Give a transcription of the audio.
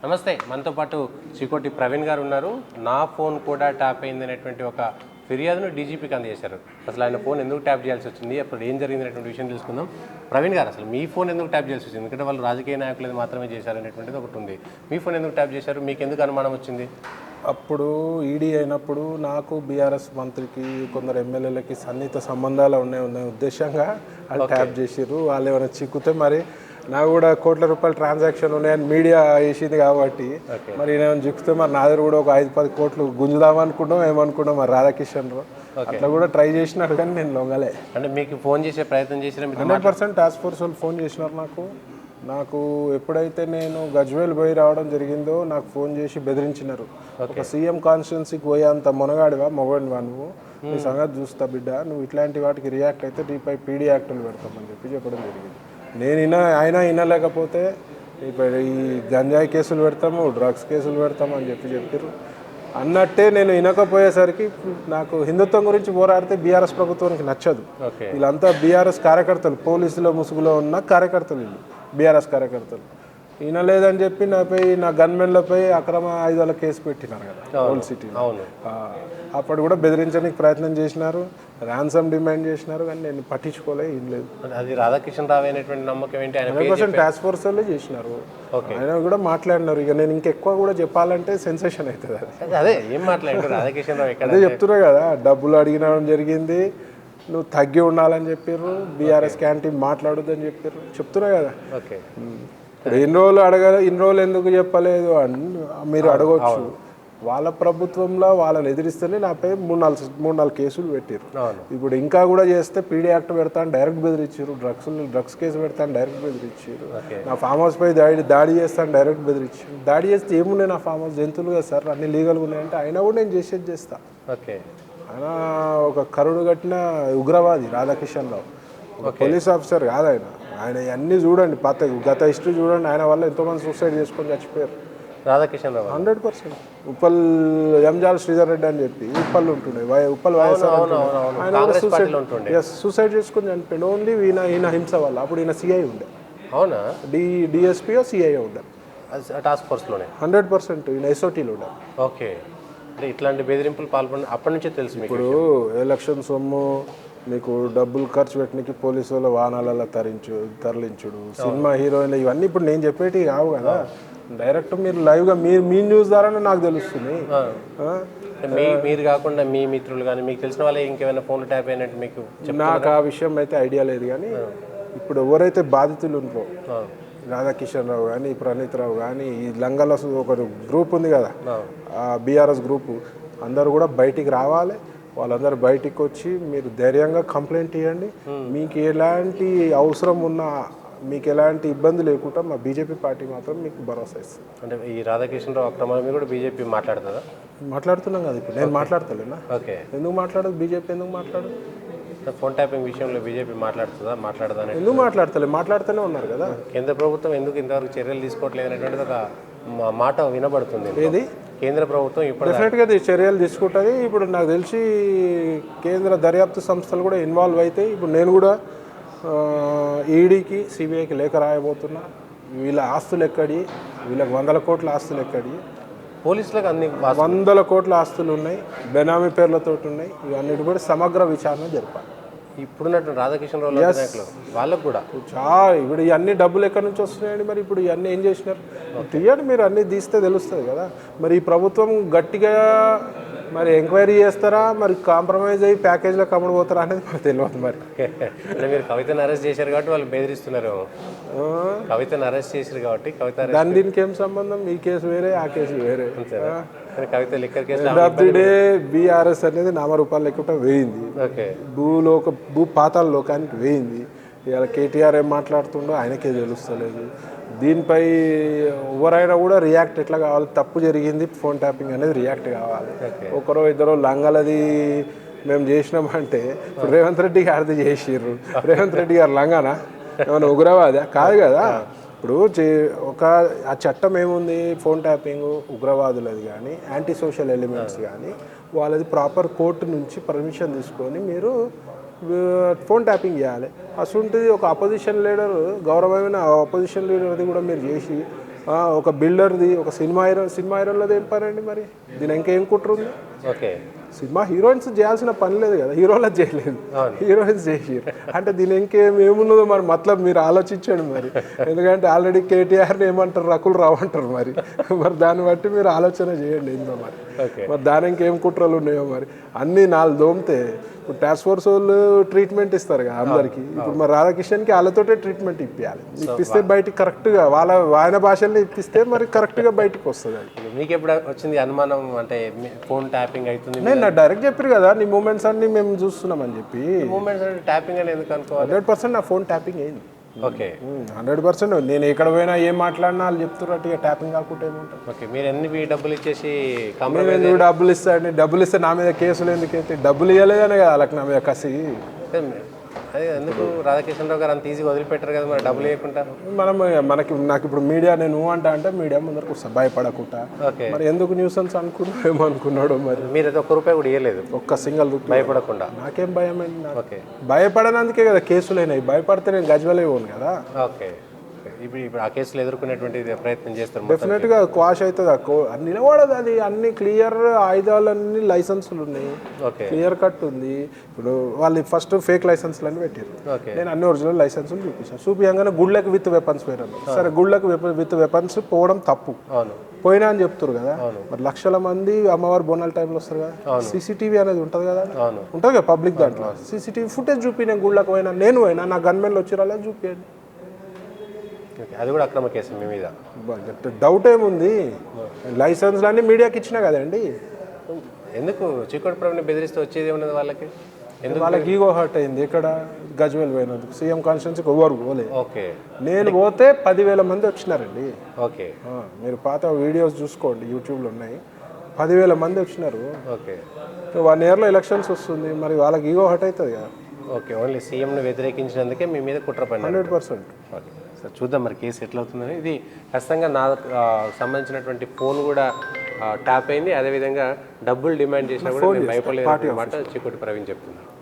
నమస్తే, మనతో పాటు శ్రీకోటి ప్రవీణ్ గారు ఉన్నారు. నా ఫోన్ కూడా ట్యాప్ అయింది అనేటువంటి ఒక ఫిర్యాదును డీజీపీకి అందజేశారు. అసలు ఆయన ఫోన్ ఎందుకు ట్యాప్ చేయాల్సి వచ్చింది, అప్పుడు ఏం జరిగింది అనేటువంటి విషయం తెలుసుకుందాం. ప్రవీణ్ గారు, అసలు మీ ఫోన్ ఎందుకు ట్యాప్ చేయాల్సి వచ్చింది? ఎందుకంటే వాళ్ళు రాజకీయ నాయకులు మాత్రమే చేశారు అనేటువంటిది ఒకటి ఉంది. మీ ఫోన్ ఎందుకు ట్యాప్ చేశారు, మీకు ఎందుకు అనుమానం వచ్చింది? అప్పుడు ఈడీ అయినప్పుడు నాకు బీఆర్ఎస్ మంత్రికి కొందరు ఎమ్మెల్యేలకి సన్నిహిత సంబంధాలు ఉన్న ఉద్దేశంగా వాళ్ళు ట్యాప్ చేసిర్రు. వాళ్ళు ఏమైనా చిక్కుతే మరి నాకు కూడా కోట్ల రూపాయల ట్రాన్సాక్షన్ ఉన్నాయని మీడియా వేసింది కాబట్టి మరి నేను చిక్కితే మరి నా దగ్గర కూడా ఒక 5-10 కోట్లు గుంజుదామనుకున్నాం ఏమనుకున్నాం మరి రాధాకిషన్ రావు అట్లా కూడా ట్రై చేసినారు కానీ నేను లొంగలే. అంటే మీకు ఫోన్ చేసే ప్రయత్నం చేసిన 100% టాస్క్ ఫోర్స్ వాళ్ళు ఫోన్ చేసినారు నాకు ఎప్పుడైతే నేను గజ్వేల్ పోయి రావడం జరిగిందో నాకు ఫోన్ చేసి బెదిరించినారు. ఒక సీఎం కాన్స్టిట్యున్సీకి పోయేంత మొనగాడివా మొగడివా నువ్వు, నీ సంగతి చూస్తా బిడ్డ, నువ్వు ఇట్లాంటి వాటికి రియాక్ట్ అయితే నీపై పీడీ యాక్టులు పెడతామని చెప్పడం జరిగింది. నేను అయినా వినలేకపోతే ఇప్పుడు ఈ గంజాయి కేసులు పెడతాము, డ్రగ్స్ కేసులు పెడతాము అని చెప్పారు. అన్నట్టే నేను వినకపోయేసరికి నాకు హిందుత్వం గురించి పోరాడితే బీఆర్ఎస్ ప్రభుత్వానికి నచ్చదు. వీళ్ళంతా బీఆర్ఎస్ కార్యకర్తలు, పోలీసుల ముసుగులో ఉన్న కార్యకర్తలు, వీళ్ళు బీఆర్ఎస్ కార్యకర్తలు. వినలేదని చెప్పి నా గన్మెన్లపై అక్రమ ఆయుధాల కేసు పెట్టినారు కదా ఓల్డ్ సిటీ. అప్పుడు కూడా బెదిరించడానికి ప్రయత్నం చేసినారు, ర్యాన్సమ్ డిమాండ్ చేసినారు, కానీ నేను పట్టించుకోలే, ఏం లేదు. అది రాధాకిషన్ రావు అనేటువంటి నమ్మకం ఏంటి? 100% టాస్క్ ఫోర్స్ వాళ్ళే చేసినారు. ఆయన కూడా మాట్లాడినారు. ఇక నేను ఇంకెక్కువ కూడా చెప్పాలంటే సెన్సేషన్ అవుతుంది. అదే ఏం మాట్లాడారు రాధాకిషన్ రావు? అదే చెప్తున్నా కదా, డబ్బులు అడిగినడం జరిగింది, నువ్వు తగ్గి ఉండాలని చెప్పారు, బీఆర్ఎస్ క్యాంటీన్ మాట్లాడొద్దని చెప్పారు, చెప్తున్నా కదా. ఇన్ని రోజులు ఎందుకు చెప్పలేదు అని మీరు అడగవచ్చు. వాళ్ళ ప్రభుత్వంలో వాళ్ళని ఎదిరిస్తేనే నాపై 3-4 కేసులు పెట్టారు. ఇప్పుడు ఇంకా కూడా చేస్తే పీడీ యాక్ట్ పెడతాను డైరెక్ట్ బెదిరించారు, డ్రగ్స్ కేసు పెడతాను డైరెక్ట్ బెదిరించారు, నా ఫామ్ హౌస్ పై దాడి చేస్తాను డైరెక్ట్ బెదిరించారు. దాడి చేస్తే ఏమున్నాయి నా ఫామ్ హౌస్, జంతువులు కదా సార్, అన్ని లీగల్గా ఉన్నాయంటే అయినా కూడా నేను చేస్తా. ఆయన ఒక కరుడు కట్టిన ఉగ్రవాది రాధాకిషన్ రావు, ఒక పోలీస్ ఆఫీసర్ కాదు ఆయన. ఆయన అన్నీ చూడండి, గత హిస్టరీ చూడండి, ఆయన వల్ల ఎంతోమంది సూసైడ్ చేసుకొని చచ్చిపోయారు. రాధాకిషన్ రావు 100%. ఉప్పల్ ఎంజాల్ శ్రీధర్ రెడ్డి అని చెప్పి ఉప్పల్ ఉంటుండే, ఉప్పల్ వైఎస్ఆర్ ఆయన సూసైడ్ చేసుకుని చనిపోయాడు. ఓన్లీ ఈయన హింస వల్ల. అప్పుడు ఈయన సిఐ ఉండే, అవునా, డిఎస్పీఓ సిఐ ఉండే టాస్క్ ఫోర్స్లోనే. 100% ఈయన ఎస్ఓటీలో ఉండే. ఓకే, అంటే ఇట్లాంటి బెదిరింపులు పాల్పడి అప్పటి నుంచే తెలుసు. ఇప్పుడు ఎలక్షన్ సొమ్ము మీకు డబ్బులు ఖర్చు పెట్టడానికి పోలీసు వాళ్ళ వాహనాలలో తరలించుడు, సినిమా హీరోయిన్లు, ఇవన్నీ ఇప్పుడు నేను చెప్పేటి కావు కదా. డైరెక్ట్ మీరు లైవ్గా మీ న్యూస్ ద్వారానే నాకు తెలుస్తుంది. మీరు కాకుండా మీ మిత్రులు కానీ మీకు తెలిసిన వాళ్ళే ఇంకేమైనా ఫోన్లు ట్యాప్ అయినట్టు మీకు? నాకు ఆ విషయం అయితే ఐడియా లేదు, కానీ ఇప్పుడు ఎవరైతే బాధితులు ఉంటారో, రాధాకిషన్ రావు కానీ, ప్రణీత్ రావు కానీ, ఈ లంగల ఒక గ్రూప్ ఉంది కదా బీఆర్ఎస్ గ్రూపు, అందరూ కూడా బయటికి రావాలి. వాళ్ళందరూ బయటికి వచ్చి మీరు ధైర్యంగా కంప్లైంట్ ఇవ్వండి. మీకు ఎలాంటి అవసరం ఉన్నా, మీకు ఎలాంటి ఇబ్బంది లేకుండా మా బీజేపీ పార్టీ మాత్రం మీకు భరోసా ఇస్తుంది. అంటే ఈ రాధాకిషన్ రావు అక్రమాల మీద కూడా బీజేపీ మాట్లాడుతుందా? మాట్లాడుతున్నాం కదా, ఇప్పుడు నేను మాట్లాడతలేనా? ఎందుకు మాట్లాడదు బీజేపీ? ఎందుకు మాట్లాడదు? ఫోన్ ట్యాపింగ్ విషయంలో బీజేపీ మాట్లాడదా? ఎందుకు మాట్లాడుతూనే ఉన్నారు కదా. కేంద్ర ప్రభుత్వం ఎందుకు ఇంతవరకు చర్యలు తీసుకోవట్లేదు అనేటువంటిది ఒక మాట వినబడుతుంది. ఏది కేంద్ర ప్రభుత్వం ఇప్పుడు డెఫినెట్గా చర్యలు తీసుకుంటుంది. ఇప్పుడు నాకు తెలిసి కేంద్ర దర్యాప్తు సంస్థలు కూడా ఇన్వాల్వ్ అవుతాయి. ఇప్పుడు నేను కూడా ఈడీకి, సిబిఐకి లేఖ రాయబోతున్నా. వీళ్ళ ఆస్తులు ఎక్కడి, వీళ్ళకి 100 కోట్ల ఆస్తులు ఎక్కడి, పోలీసులకు అన్ని 100 కోట్ల ఆస్తులు ఉన్నాయి, బెనామీ పేర్లతో ఉన్నాయి. ఇవన్నిటి కూడా సమగ్ర విచారణ జరపాలి. ఇప్పుడున్నట్టు రాధాకిషన్ రావు వాళ్ళకు కూడా ఇప్పుడు ఇవన్నీ డబ్బులు ఎక్కడి నుంచి వస్తున్నాయండి? మరి ఇప్పుడు ఇవన్నీ ఏం చేసినారు? తీయండి, మీరు అన్నీ తీస్తే తెలుస్తుంది కదా. మరి ఈ ప్రభుత్వం గట్టిగా మరి ఎంక్వైరీ చేస్తారా, మరి కాంప్రమైజ్ అయ్యి ప్యాకేజ్లోకి అమ్ముడు పోతారా అనేది మనకు తెలియదు. మరి మీరు కవితను అరెస్ట్ చేశారు కాబట్టి వాళ్ళు బెదిరిస్తున్నారు. కవితను అరెస్ట్ చేశారు కాబట్టి దీనికి ఏం సంబంధం? ఈ కేసు వేరే, ఆ కేసు వేరే. కవిత లిక్కర్ కేసు బీఆర్ఎస్ అనేది నామరూపాలు లేకుండా వేయింది, పాతాళ లోకానికి వేయింది. ఇవాళ కేటీఆర్ ఏం మాట్లాడుతుండో ఆయనకే తెలుస్తలేదు. దీనిపై ఎవరైనా కూడా రియాక్ట్ ఎట్లా కావాలి? తప్పు జరిగింది, ఫోన్ ట్యాపింగ్ అనేది రియాక్ట్ కావాలి. ఒకరో ఇద్దరు లంగలది మేము చేసినామంటే ఇప్పుడు రేవంత్ రెడ్డి గారిది చేసిర్రు. రేవంత్ రెడ్డి గారు లంగానా ఏమైనా ఉగ్రవాదా? కాదు కదా. ఇప్పుడు ఆ చట్టం ఏముంది? ఫోన్ ట్యాపింగ్ ఉగ్రవాదులది కానీ, యాంటీ సోషల్ ఎలిమెంట్స్ కానీ వాళ్ళది ప్రాపర్ కోర్టు నుంచి పర్మిషన్ తీసుకొని మీరు ఫోన్ ట్యాపింగ్ చేయాలి. అసలుంటుంది ఒక అపోజిషన్ లీడర్, గౌరవమైన అపోజిషన్ లీడర్ది కూడా మీరు చేసి ఒక బిల్డర్ది, ఒక సినిమా హీరోలది ఏం పని అండి మరి? దీని ఇంకేం కుట్ర ఉంది? ఓకే, సినిమా హీరోయిన్స్ చేయాల్సిన పని లేదు కదా, హీరోలు చేయలేదు, హీరోయిన్స్ చేసారు అంటే దీని ఏమున్నదో మరి మతలబ్ మీరు ఆలోచించండి మరి. ఎందుకంటే ఆల్రెడీ కేటీఆర్ని ఏమంటారు, రకులు రావు అంటారు మరి. మరి దాన్ని బట్టి మీరు ఆలోచన చేయండి ఏందో మరి. మరి దాని ఇంకేం కుట్రలు ఉన్నాయో మరి. అన్నీ నాలుగు దోమితే ఇప్పుడు టాస్క్ ఫోర్స్ వాళ్ళు ట్రీట్మెంట్ ఇస్తారు కదా అందరికి. ఇప్పుడు మరి రాధాకిషన్కి వాళ్ళతోటే ట్రీట్మెంట్ ఇప్పించాలి. ఇప్పిస్తే బయటికి కరెక్ట్గా ఆయన భాషల్లో ఇప్పిస్తే మరి కరెక్ట్గా బయటకు వస్తుంది. అది మీకు ఎప్పుడు వచ్చింది అనుమానం అంటే ఫోన్ ట్యాపింగ్ అవుతుంది? నేను నాకు డైరెక్ట్ చెప్పారు కదా, నీ మూమెంట్స్ అన్ని మేము చూస్తున్నామని చెప్పి. మూమెంట్స్ అంటే ట్యాపింగ్ అని ఎందుకు అనుకోవాలి? 100% నా ఫోన్ ట్యాపింగ్ అయింది. ఓకే, 100%. నేను ఎక్కడ పోయినా ఏం మాట్లాడినా వాళ్ళు చెప్తున్నట్టు ఇక ట్యాపింగ్ కాకుండా ఏముంటుంది. ఓకే, మీరు ఎన్ని డబ్బులు ఇచ్చేసి నేను డబ్బులు ఇస్తాను, డబ్బులు ఇస్తే నా మీద కేసులు ఎందుకైతే? డబ్బులు ఇవ్వలేదనే కదా వాళ్ళకి నా మీద కసి. అదే ఎందుకు రాధాకిషన్ రావు గారు అంత ఈజీగా వదిలిపెట్టారు కదా మరి డబ్బులు ఇవ్వకుండా? నాకు ఇప్పుడు మీడియా నేను అంటే మీడియా ముందరకు వస్తా భయపడకుండా. మరి ఎందుకు న్యూసెన్స్ అనుకున్నాడు ఏమనుకున్నాడు మరి. మీరు అయితే ఒక్క రూపాయి కూడా ఇవ్వలేదు? ఒక్క సింగల్ రూపాయి భయపడకుండా. నాకేం భయం అండి? ఓకే, భయపడనందుకే కదా కేసులు అయినాయి. భయపడితే నేను గజ్వెల్ పోను కదా. ఓకే, ఇప్పుడు ఆ కేసులు ఎదుర్కొనేటువంటి ప్రయత్నం చేస్తారు. డెఫినెట్గా క్వాష్ అవుతుంది. నిలబడదు అది. అన్ని క్లియర్ ఆయుధాలన్నీ లైసెన్సులు ఉన్నాయి, క్లియర్ కట్ ఉంది. ఇప్పుడు వాళ్ళు ఫస్ట్ ఫేక్ లైసెన్స్లు అని పెట్టారు. నేను అన్ని ఒరిజినల్ లైసెన్సులు చూపించాను. చూపించగానే గుళ్ళకి విత్ వెపన్స్ పోయినాను. సరే, గుళ్ళకి విత్ వెపన్స్ పోవడం తప్పు, పోయినా అని చెప్తారు కదా. మరి లక్షల మంది అమ్మవారి బోనాల టైంలో వస్తారు కదా, సీసీటీవీ అనేది ఉంటుంది కదా, ఉంటుంది కదా పబ్లిక్ దాంట్లో. సీసీటీవీ ఫుటేజ్ చూపి నేను గుళ్ళకి పోయినా, నేను పోయినా, నా గన్మెన్లు వచ్చి రాలేదు చూపించండి. అది కూడా అక్రమ కేసు మీ మీద? డౌట్ ఏముంది? లైసెన్స్లు అన్నీ మీడియాకి ఇచ్చినా కదండి. ఎందుకు చికోటి ప్రవీణ్ బెదిరిస్తే వచ్చేది ఉన్నది వాళ్ళకి? వాళ్ళకి ఈగో హర్ట్ అయింది. ఇక్కడ గజ్వేల్ పోయినందుకు సీఎం కాన్స్టిట్యున్సీకి ఎవరు పోలేదు. ఓకే, నేను పోతే 10,000 మంది వచ్చినారండి. ఓకే, మీరు పాత వీడియోస్ చూసుకోండి, యూట్యూబ్లో ఉన్నాయి. 10,000 మంది వచ్చినారు. ఓకే, 1 ఇయర్లో ఎలక్షన్స్ వస్తుంది, మరి వాళ్ళకి ఈగో హర్ట్ అవుతుంది కదా. ఓకే, ఓన్లీ సీఎంను వ్యతిరేకించినందుకే మీ మీద కుట్ర పడిన? 100%. ఓకే సార్, చూద్దాం మరి కేసు ఎట్లా అవుతుందని. ఇది ఖచ్చితంగా నాకు సంబంధించినటువంటి ఫోన్ కూడా ట్యాప్ అయింది. అదేవిధంగా డబ్బులు డిమాండ్ చేసినా కూడా నేను భయపడలేదు అన్నమాట చికోటి ప్రవీణ్ చెప్తున్నారు.